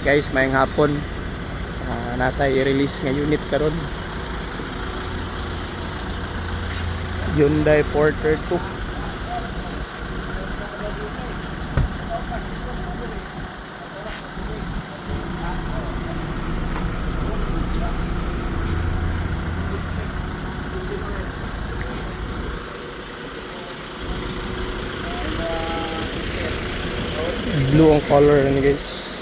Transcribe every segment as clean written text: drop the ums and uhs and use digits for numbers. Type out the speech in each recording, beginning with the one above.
Guys, mayang hapon. Natay i-release nga unit karon. Hyundai Porter 2. Blue ang color ni guys.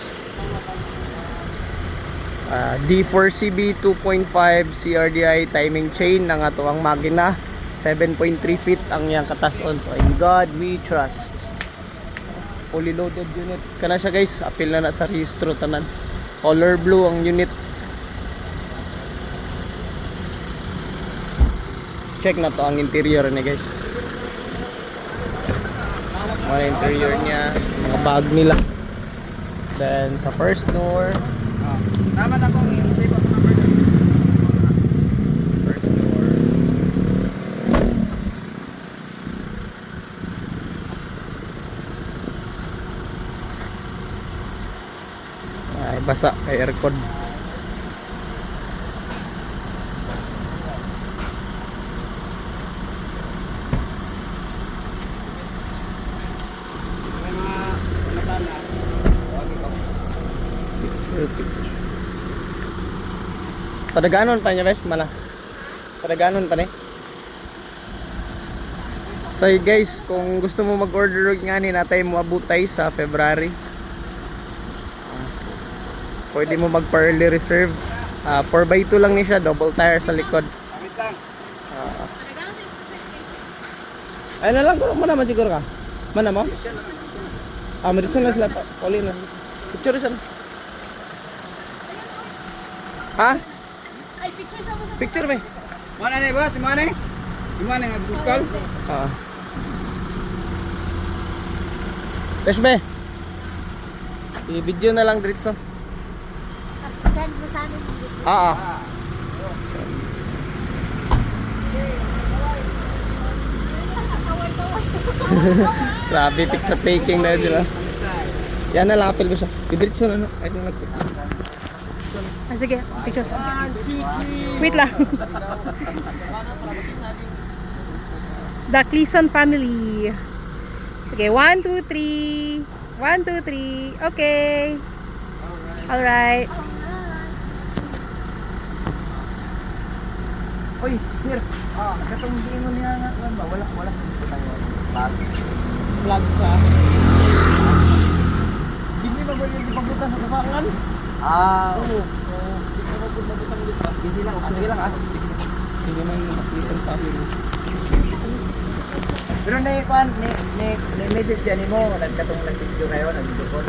D4CB 2.5 CRDI timing chain ng ato ang makina. 7.3 feet ang yang katason. So in God we trust. Fully loaded unit. Kana siya guys, apil na sa rehistro tanan. Color blue ang unit. Check na to ang interior ni guys. Mga interior niya, mga bag nila. Then sa first door, naman akong i-save ako number. first door. Ay, basa kay aircon. May mga natala. Huwag ikaw. Padaganon pa niya bes, mana? Padaganon pa ni. So guys, kung gusto mo mag-order nga ni natay mo abutay sa February. Pwede mo mag-early reserve. 4x2 lang ni siya, double tire sa likod. Wait lang. Ay na lang, mana man siguro ka? Mana mo? Meritson lang sila. Uli na. Picture isa na. Ha? Ay, picture sa mga. Picture me. Mana ni boss? Mana ni? Mana ni mag-miss call? Tesh be. I-video na lang diretso. Send mo sa amin. Grabe, picture taking na sila. Yan na lang, apel mo siya. I-diretso na na. Ay, nang Sige, picture sa Wait lang. The Cleason family. Okay, 1, 2, 3. 1, 2, 3. Okay. Alright. Oy, sir. Katong hindi mo niya nga ba? Wala dito tayo. vlogs ka. Hindi ba yung pagbutan sa kapangan? Oo. Busy lang. Sige lang Sige man yung Cleason family. Pero na message yan mo, nagkatong nag-video kayo, nag-video call.